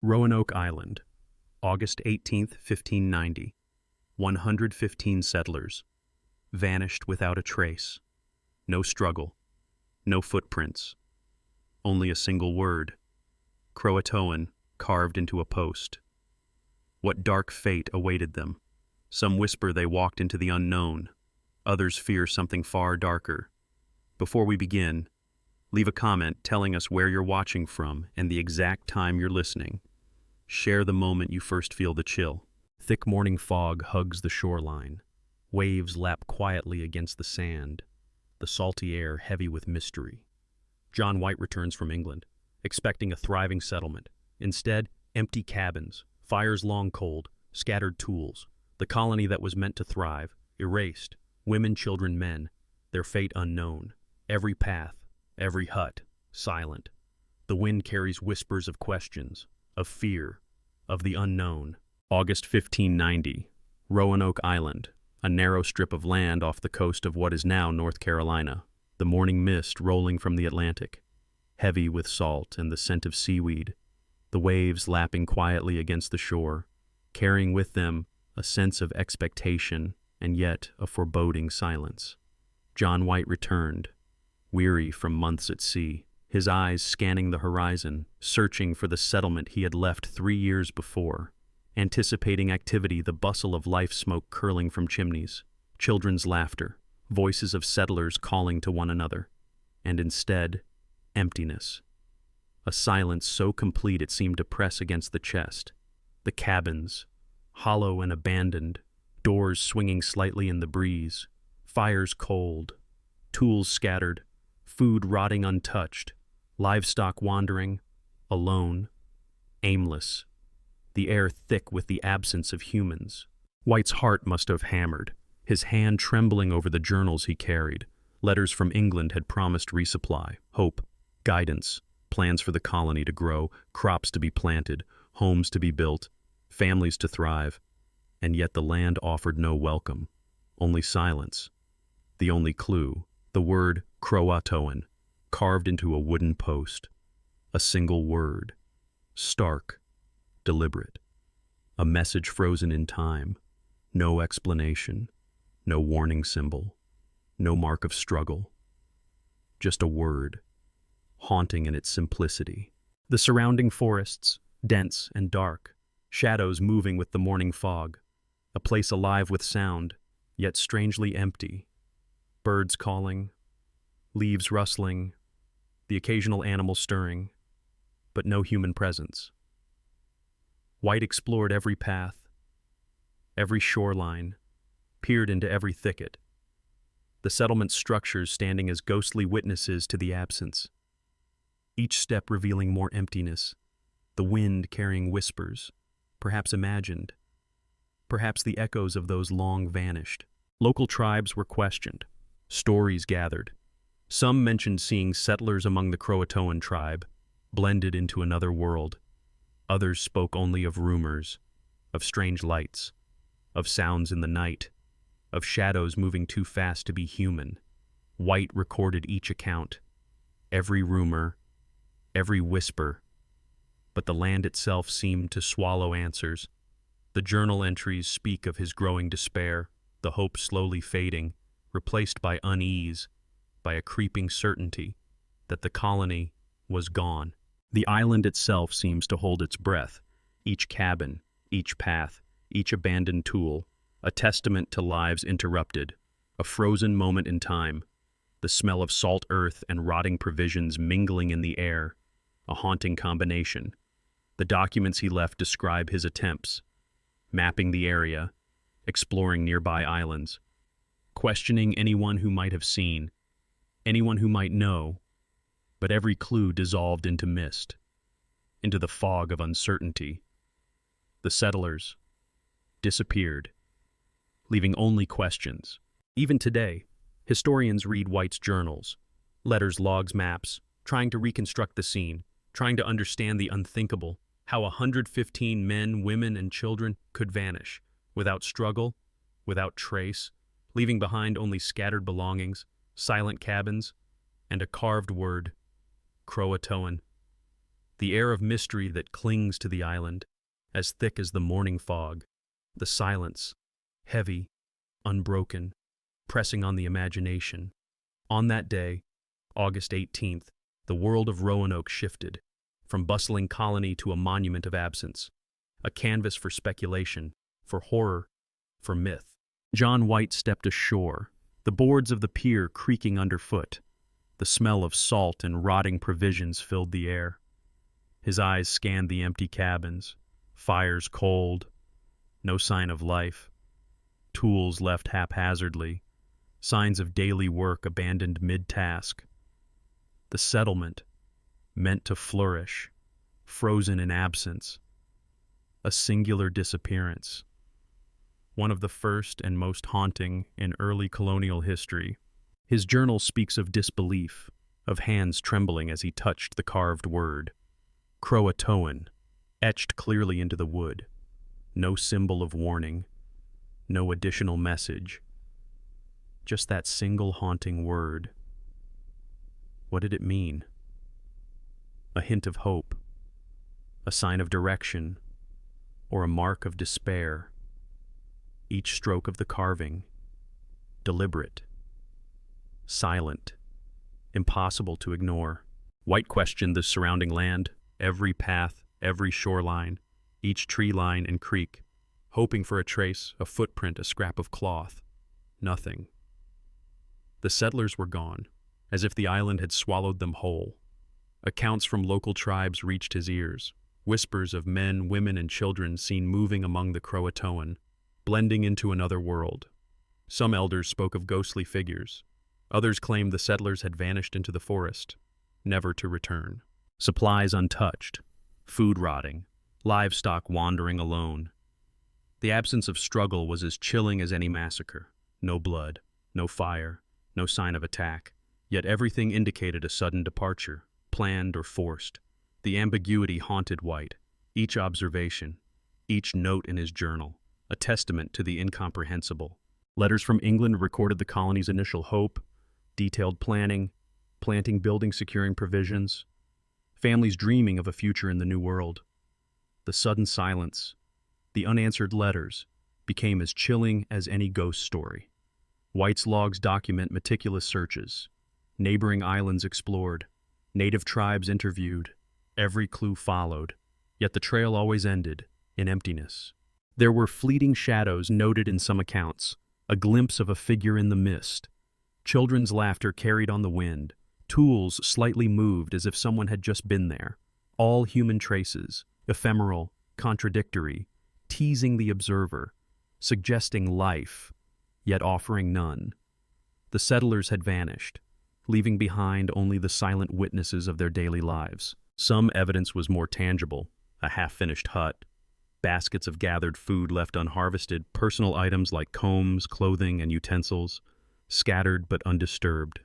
Roanoke Island, August 18th, 1590. 115 settlers. Vanished without a trace. No struggle. No footprints. Only a single word. CROATOAN carved into a post. What dark fate awaited them? Some whisper they walked into the unknown. Others fear something far darker. Before we begin, leave a comment telling us where you're watching from and the exact time you're listening. Share the moment you first feel the chill. Thick morning fog hugs the shoreline. Waves lap quietly against the sand, the salty air heavy with mystery. John White returns from England, expecting a thriving settlement. Instead, empty cabins, fires long cold, scattered tools. The colony that was meant to thrive, erased. Women, children, men, their fate unknown. Every path, every hut, silent. The wind carries whispers of questions, of fear, of the unknown. August 1590, Roanoke Island, a narrow strip of land off the coast of what is now North Carolina. The morning mist rolling from the Atlantic, heavy with salt and the scent of seaweed. The waves lapping quietly against the shore, carrying with them a sense of expectation and yet a foreboding silence. John White returned, weary from months at sea, his eyes scanning the horizon, searching for the settlement he had left 3 years before, anticipating activity, the bustle of life, smoke curling from chimneys, children's laughter, voices of settlers calling to one another, and instead, emptiness. A silence so complete it seemed to press against the chest. The cabins, hollow and abandoned, doors swinging slightly in the breeze, fires cold, tools scattered, food rotting untouched, livestock wandering, alone, aimless, the air thick with the absence of humans. White's heart must have hammered, his hand trembling over the journals he carried. Letters from England had promised resupply, hope, guidance, plans for the colony to grow, crops to be planted, homes to be built, families to thrive. And yet the land offered no welcome, only silence. The only clue, the word CROATOAN, carved into a wooden post. A single word, stark, deliberate. A message frozen in time, no explanation, no warning symbol, no mark of struggle. Just a word, haunting in its simplicity. The surrounding forests, dense and dark, shadows moving with the morning fog. A place alive with sound, yet strangely empty. Birds calling, leaves rustling, the occasional animal stirring, but no human presence. White explored every path, every shoreline, peered into every thicket. The settlement's structures standing as ghostly witnesses to the absence. Each step revealing more emptiness, the wind carrying whispers, perhaps imagined, perhaps the echoes of those long vanished. Local tribes were questioned, stories gathered. Some mentioned seeing settlers among the CROATOAN tribe, blended into another world. Others spoke only of rumors, of strange lights, of sounds in the night, of shadows moving too fast to be human. White recorded each account, every rumor, every whisper, but the land itself seemed to swallow answers. The journal entries speak of his growing despair, the hope slowly fading, replaced by unease, by a creeping certainty that the colony was gone. The island itself seems to hold its breath, each cabin, each path, each abandoned tool, a testament to lives interrupted, a frozen moment in time, the smell of salt earth and rotting provisions mingling in the air, a haunting combination. The documents he left describe his attempts, mapping the area, exploring nearby islands, questioning anyone who might have seen, anyone who might know, but every clue dissolved into mist, into the fog of uncertainty. The settlers disappeared, leaving only questions. Even today, historians read White's journals, letters, logs, maps, trying to reconstruct the scene, trying to understand the unthinkable, how 115 men, women, and children could vanish, without struggle, without trace, leaving behind only scattered belongings, silent cabins, and a carved word, CROATOAN. The air of mystery that clings to the island, as thick as the morning fog. The silence, heavy, unbroken, pressing on the imagination. On that day, August 18th, the world of Roanoke shifted, from bustling colony to a monument of absence, a canvas for speculation, for horror, for myth. John White stepped ashore, the boards of the pier creaking underfoot. The smell of salt and rotting provisions filled the air. His eyes scanned the empty cabins, fires cold, no sign of life, tools left haphazardly, signs of daily work abandoned mid-task. The settlement, meant to flourish, frozen in absence, a singular disappearance. One of the first and most haunting in early colonial history. His journal speaks of disbelief, of hands trembling as he touched the carved word. CROATOAN, etched clearly into the wood. No symbol of warning, no additional message. Just that single haunting word. What did it mean? A hint of hope, a sign of direction, or a mark of despair. Each stroke of the carving, deliberate, silent, impossible to ignore. White questioned the surrounding land, every path, every shoreline, each tree line and creek, hoping for a trace, a footprint, a scrap of cloth. Nothing. The settlers were gone, as if the island had swallowed them whole. Accounts from local tribes reached his ears, whispers of men, women, and children seen moving among the CROATOAN, blending into another world. Some elders spoke of ghostly figures. Others claimed the settlers had vanished into the forest, never to return. Supplies untouched, food rotting, livestock wandering alone. The absence of struggle was as chilling as any massacre. No blood, no fire, no sign of attack. Yet everything indicated a sudden departure, planned or forced. The ambiguity haunted White. Each observation, each note in his journal, a testament to the incomprehensible. Letters from England recorded the colony's initial hope, detailed planning, planting, building, securing provisions, families dreaming of a future in the New World. The sudden silence, the unanswered letters, became as chilling as any ghost story. White's logs document meticulous searches, neighboring islands explored, native tribes interviewed, every clue followed, yet the trail always ended in emptiness. There were fleeting shadows noted in some accounts, a glimpse of a figure in the mist, children's laughter carried on the wind, tools slightly moved as if someone had just been there. All human traces, ephemeral, contradictory, teasing the observer, suggesting life, yet offering none. The settlers had vanished, leaving behind only the silent witnesses of their daily lives. Some evidence was more tangible, a half-finished hut, baskets of gathered food left unharvested, personal items like combs, clothing, and utensils, scattered but undisturbed.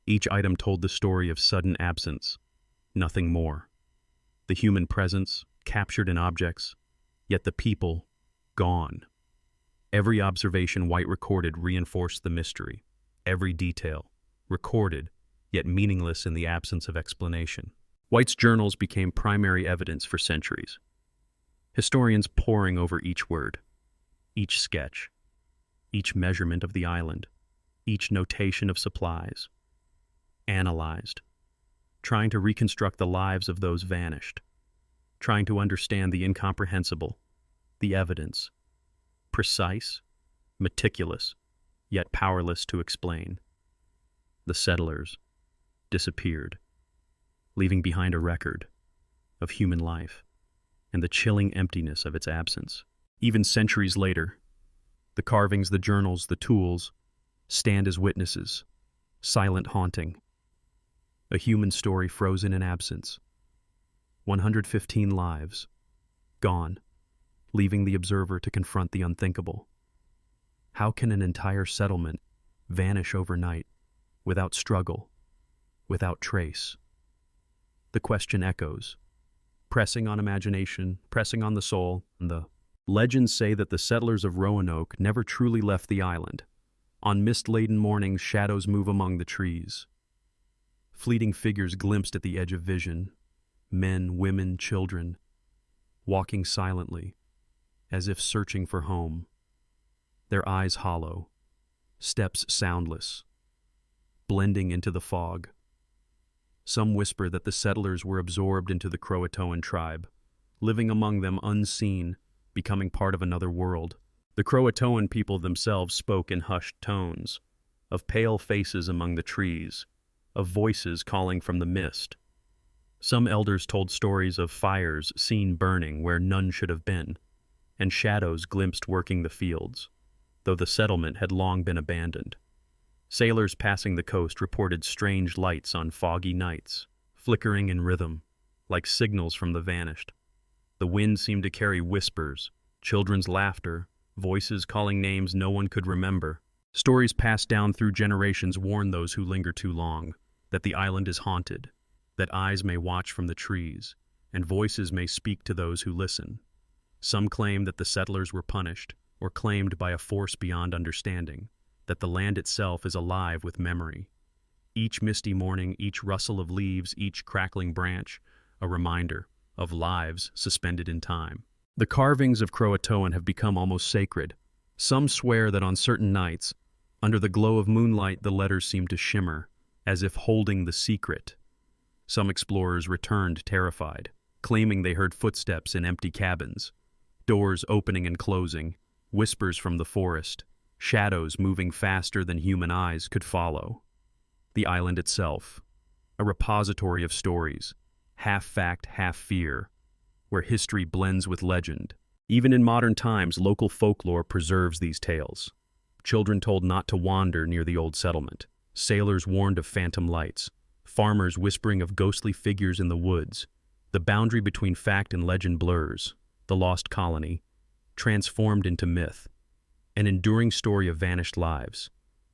Each item told the story of sudden absence, nothing more. The human presence, captured in objects, yet the people, gone. Every observation White recorded reinforced the mystery. Every detail, recorded, yet meaningless in the absence of explanation. White's journals became primary evidence for centuries. Historians poring over each word, each sketch, each measurement of the island, each notation of supplies, analyzed, trying to reconstruct the lives of those vanished, trying to understand the incomprehensible, the evidence, precise, meticulous, yet powerless to explain. The settlers disappeared, leaving behind a record of human life and the chilling emptiness of its absence. Even centuries later, the carvings, the journals, the tools stand as witnesses, silent, haunting. A human story frozen in absence. 115 lives, gone, leaving the observer to confront the unthinkable. How can an entire settlement vanish overnight, without struggle, without trace? The question echoes, pressing on imagination, pressing on the soul. The legends say that the settlers of Roanoke never truly left the island. On mist-laden mornings, shadows move among the trees. Fleeting figures glimpsed at the edge of vision, men, women, children, walking silently, as if searching for home, their eyes hollow, steps soundless, blending into the fog. Some whisper that the settlers were absorbed into the CROATOAN tribe, living among them unseen, becoming part of another world. The CROATOAN people themselves spoke in hushed tones, of pale faces among the trees, of voices calling from the mist. Some elders told stories of fires seen burning where none should have been, and shadows glimpsed working the fields, though the settlement had long been abandoned. Sailors passing the coast reported strange lights on foggy nights, flickering in rhythm, like signals from the vanished. The wind seemed to carry whispers, children's laughter, voices calling names no one could remember. Stories passed down through generations warn those who linger too long that the island is haunted, that eyes may watch from the trees, and voices may speak to those who listen. Some claim that the settlers were punished, or claimed by a force beyond understanding, that the land itself is alive with memory. Each misty morning, each rustle of leaves, each crackling branch, a reminder of lives suspended in time. The carvings of CROATOAN have become almost sacred. Some swear that on certain nights, under the glow of moonlight, the letters seem to shimmer, as if holding the secret. Some explorers returned terrified, claiming they heard footsteps in empty cabins, doors opening and closing, whispers from the forest, shadows moving faster than human eyes could follow. The island itself, a repository of stories, half fact, half fear, where history blends with legend. Even in modern times, local folklore preserves these tales. Children told not to wander near the old settlement. Sailors warned of phantom lights. Farmers whispering of ghostly figures in the woods. The boundary between fact and legend blurs. The lost colony, transformed into myth. An enduring story of vanished lives,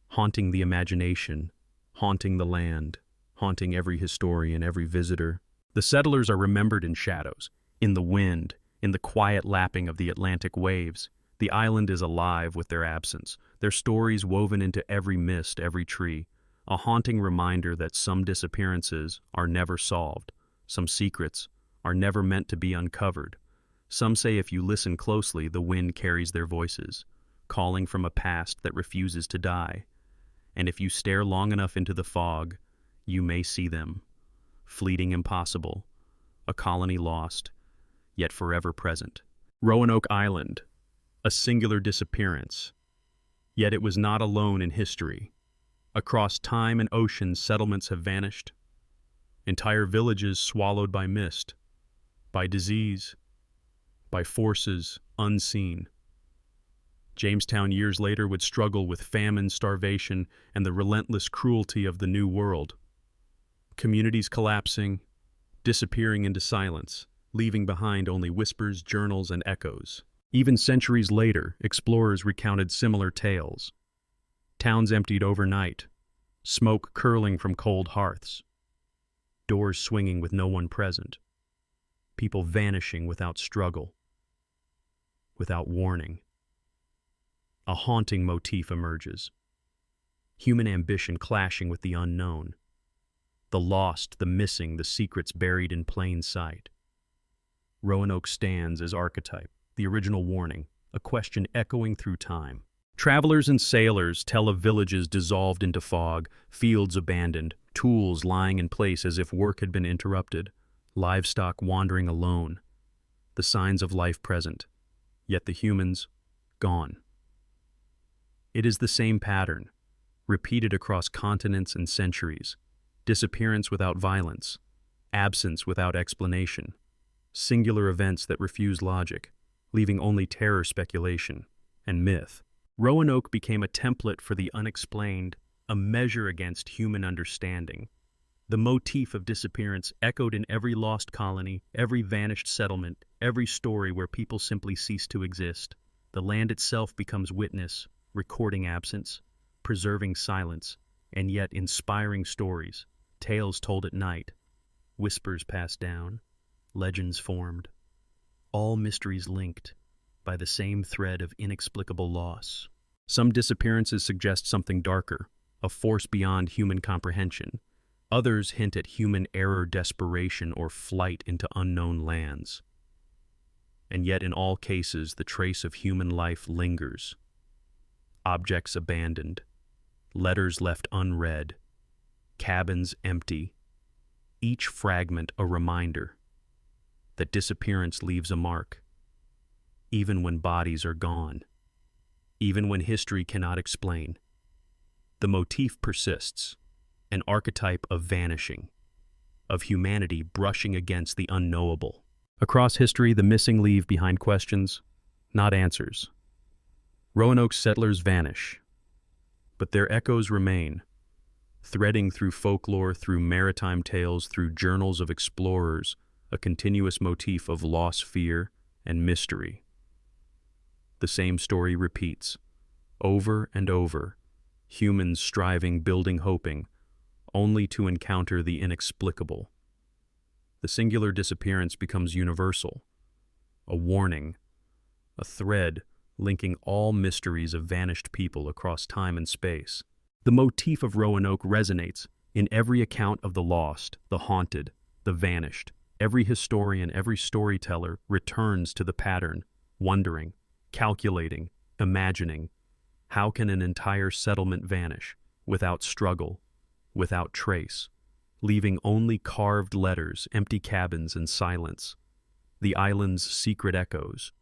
haunting the imagination, haunting the land, haunting every historian, every visitor. The settlers are remembered in shadows, in the wind, in the quiet lapping of the Atlantic waves. The island is alive with their absence, their stories woven into every mist, every tree, a haunting reminder that some disappearances are never solved, some secrets are never meant to be uncovered. Some say if you listen closely, the wind carries their voices, calling from a past that refuses to die. And if you stare long enough into the fog, you may see them. Fleeting impossible, a colony lost, yet forever present. Roanoke Island, a singular disappearance. Yet it was not alone in history. Across time and ocean, settlements have vanished. Entire villages swallowed by mist, by disease, by forces unseen. Jamestown years later would struggle with famine, starvation, and the relentless cruelty of the New World. Communities collapsing, disappearing into silence, leaving behind only whispers, journals, and echoes. Even centuries later, explorers recounted similar tales. Towns emptied overnight, smoke curling from cold hearths, doors swinging with no one present, people vanishing without struggle, without warning. A haunting motif emerges. Human ambition clashing with the unknown. The lost, the missing, the secrets buried in plain sight. Roanoke stands as archetype, the original warning, a question echoing through time. Travelers and sailors tell of villages dissolved into fog, fields abandoned, tools lying in place as if work had been interrupted, livestock wandering alone. The signs of life present, yet the humans gone. It is the same pattern, repeated across continents and centuries. Disappearance without violence, absence without explanation, singular events that refuse logic, leaving only terror, speculation, and myth. Roanoke became a template for the unexplained, a measure against human understanding. The motif of disappearance echoed in every lost colony, every vanished settlement, every story where people simply cease to exist. The land itself becomes witness, recording absence, preserving silence, and yet inspiring stories, tales told at night, whispers passed down, legends formed, all mysteries linked by the same thread of inexplicable loss. Some disappearances suggest something darker, a force beyond human comprehension, Others hint at human error, desperation, or flight into unknown lands. And yet in all cases the trace of human life lingers. Objects abandoned, letters left unread, cabins empty, each fragment a reminder that disappearance leaves a mark, even when bodies are gone, even when history cannot explain. The motif persists, an archetype of vanishing, of humanity brushing against the unknowable. Across history, the missing leave behind questions, not answers. Roanoke settlers vanish, but their echoes remain, threading through folklore, through maritime tales, through journals of explorers, a continuous motif of loss, fear, and mystery. The same story repeats, over and over, humans striving, building, hoping, only to encounter the inexplicable. The singular disappearance becomes universal, a warning, a thread linking all mysteries of vanished people across time and space. The motif of Roanoke resonates in every account of the lost, the haunted, the vanished. Every historian, every storyteller returns to the pattern, wondering, calculating, imagining. How can an entire settlement vanish without struggle, without trace, leaving only carved letters, empty cabins, and silence? The island's secret echoes,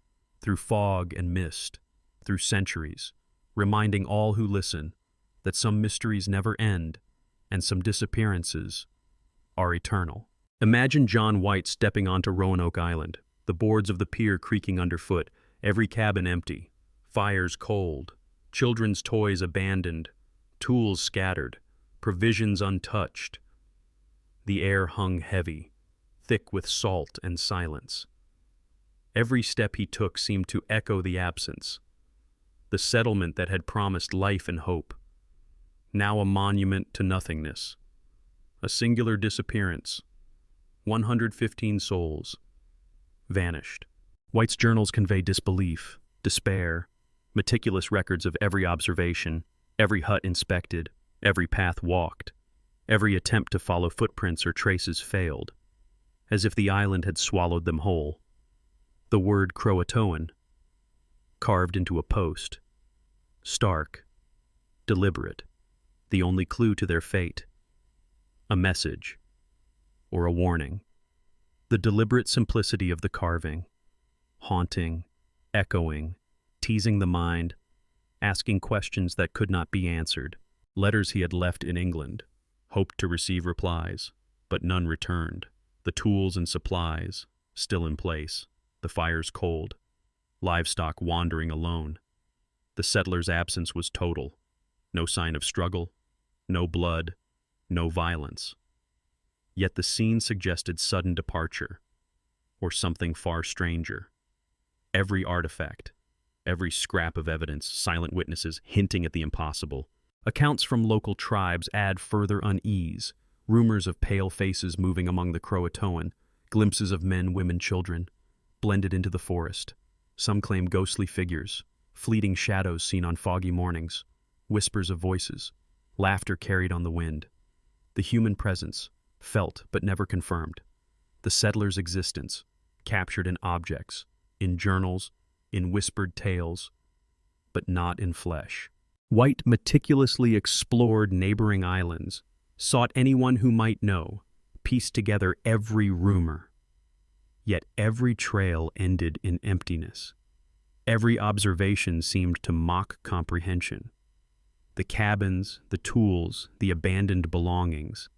through fog and mist, through centuries, reminding all who listen that some mysteries never end and some disappearances are eternal. Imagine John White stepping onto Roanoke Island, the boards of the pier creaking underfoot, every cabin empty, fires cold, children's toys abandoned, tools scattered, provisions untouched. The air hung heavy, thick with salt and silence. Every step he took seemed to echo the absence, the settlement that had promised life and hope, now a monument to nothingness, a singular disappearance. 115 souls vanished. White's journals convey disbelief, despair, meticulous records of every observation, every hut inspected, every path walked, every attempt to follow footprints or traces failed, as if the island had swallowed them whole. The word CROATOAN, carved into a post, stark, deliberate, the only clue to their fate, a message, or a warning. The deliberate simplicity of the carving, haunting, echoing, teasing the mind, asking questions that could not be answered. Letters he had left in England, hoped to receive replies, but none returned. The tools and supplies, still in place, the fires cold, livestock wandering alone. The settler's absence was total. No sign of struggle, no blood, no violence. Yet the scene suggested sudden departure, or something far stranger. Every artifact, every scrap of evidence, silent witnesses hinting at the impossible. Accounts from local tribes add further unease, rumors of pale faces moving among the CROATOAN, glimpses of men, women, children, blended into the forest. Some claim ghostly figures, fleeting shadows seen on foggy mornings, whispers of voices, laughter carried on the wind. The human presence, felt but never confirmed. The settler's existence, captured in objects, in journals, in whispered tales, but not in flesh. White meticulously explored neighboring islands, sought anyone who might know, pieced together every rumor. Yet every trail ended in emptiness. Every observation seemed to mock comprehension. The cabins, the tools, the abandoned belongings,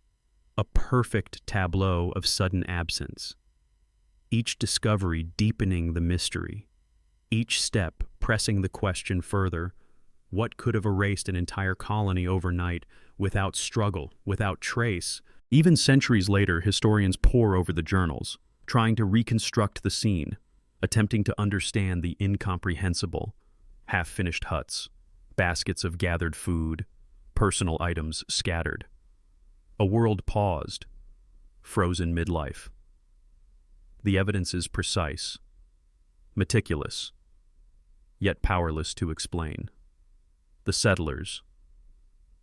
a perfect tableau of sudden absence. Each discovery deepening the mystery, each step pressing the question further, what could have erased an entire colony overnight without struggle, without trace? Even centuries later, historians pore over the journals, trying to reconstruct the scene, attempting to understand the incomprehensible. Half-finished huts, baskets of gathered food, personal items scattered. A world paused, frozen midlife. The evidence is precise, meticulous, yet powerless to explain. The settlers,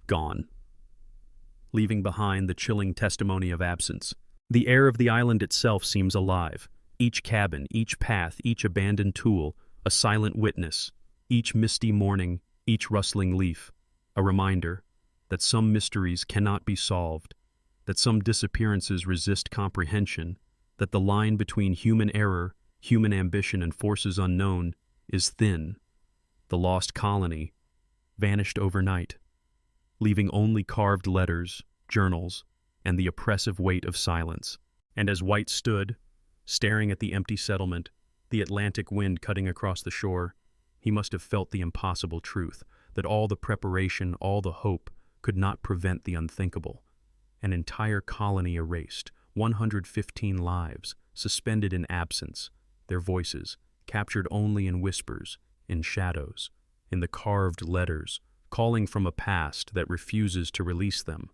gone. leaving behind the chilling testimony of absence. The air of the island itself seems alive. Each cabin, each path, each abandoned tool, a silent witness. Each misty morning, each rustling leaf, a reminder that some mysteries cannot be solved, that some disappearances resist comprehension, that the line between human error, human ambition, and forces unknown is thin. The lost colony vanished overnight, leaving only carved letters, journals, and the oppressive weight of silence. And as White stood, staring at the empty settlement, the Atlantic wind cutting across the shore, he must have felt the impossible truth, that all the preparation, all the hope, could not prevent the unthinkable. An entire colony erased, 115 lives, suspended in absence, their voices, captured only in whispers, in shadows, in the carved letters, calling from a past that refuses to release them.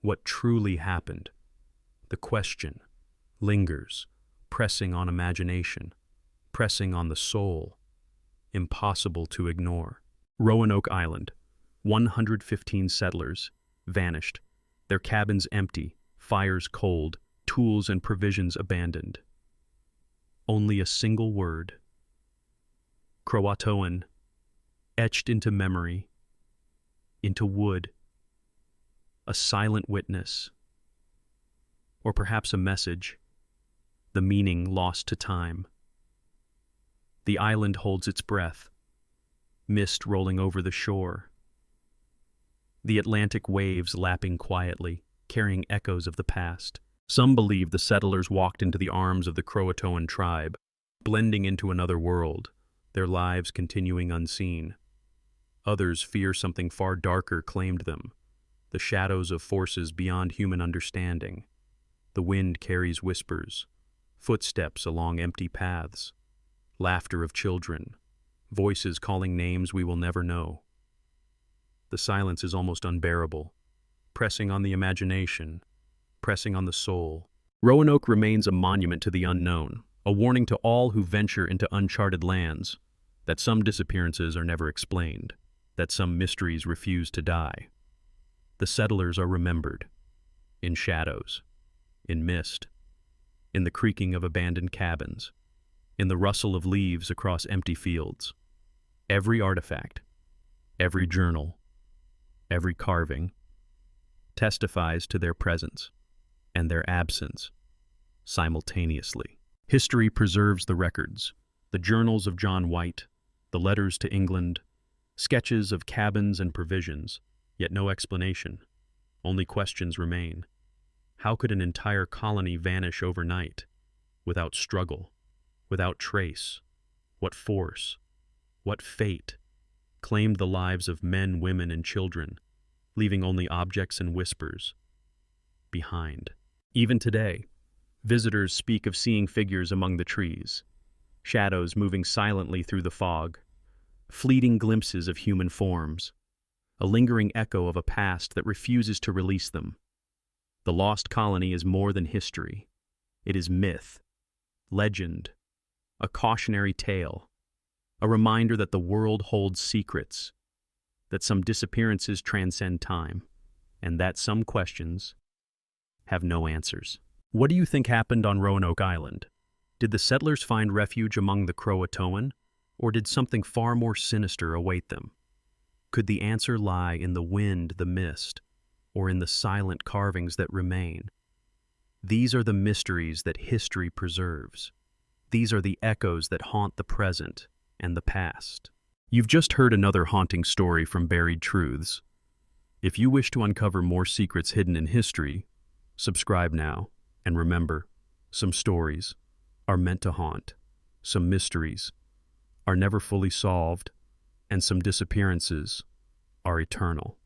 What truly happened? The question lingers, pressing on imagination, pressing on the soul, impossible to ignore. Roanoke Island, 115 settlers, vanished, their cabins empty, fires cold, tools and provisions abandoned. Only a single word, CROATOAN, etched into memory, into wood, a silent witness, or perhaps a message, the meaning lost to time. The island holds its breath, mist rolling over the shore, the Atlantic waves lapping quietly, carrying echoes of the past. Some believe the settlers walked into the arms of the CROATOAN tribe, blending into another world, their lives continuing unseen. Others fear something far darker claimed them, the shadows of forces beyond human understanding. The wind carries whispers, footsteps along empty paths, laughter of children, voices calling names we will never know. The silence is almost unbearable, pressing on the imagination, pressing on the soul. Roanoke remains a monument to the unknown, a warning to all who venture into uncharted lands, that some disappearances are never explained, that some mysteries refuse to die. The settlers are remembered, in shadows, in mist, in the creaking of abandoned cabins, in the rustle of leaves across empty fields. Every artifact, every journal, every carving testifies to their presence and their absence simultaneously. History preserves the records, the journals of John White, the letters to England, sketches of cabins and provisions, yet no explanation. Only questions remain. How could an entire colony vanish overnight, without struggle, without trace? What force, what fate claimed the lives of men, women, and children, leaving only objects and whispers behind? Even today, visitors speak of seeing figures among the trees, shadows moving silently through the fog, fleeting glimpses of human forms, a lingering echo of a past that refuses to release them. The lost colony is more than history. It is myth, legend, a cautionary tale, a reminder that the world holds secrets, that some disappearances transcend time, and that some questions have no answers. What do you think happened on Roanoke Island? Did the settlers find refuge among the CROATOAN, or did something far more sinister await them? Could the answer lie in the wind, the mist, or in the silent carvings that remain? These are the mysteries that history preserves. These are the echoes that haunt the present and the past. You've just heard another haunting story from Buried Truths. If you wish to uncover more secrets hidden in history, subscribe now, and remember, some stories are meant to haunt, some mysteries are never fully solved, and some disappearances are eternal.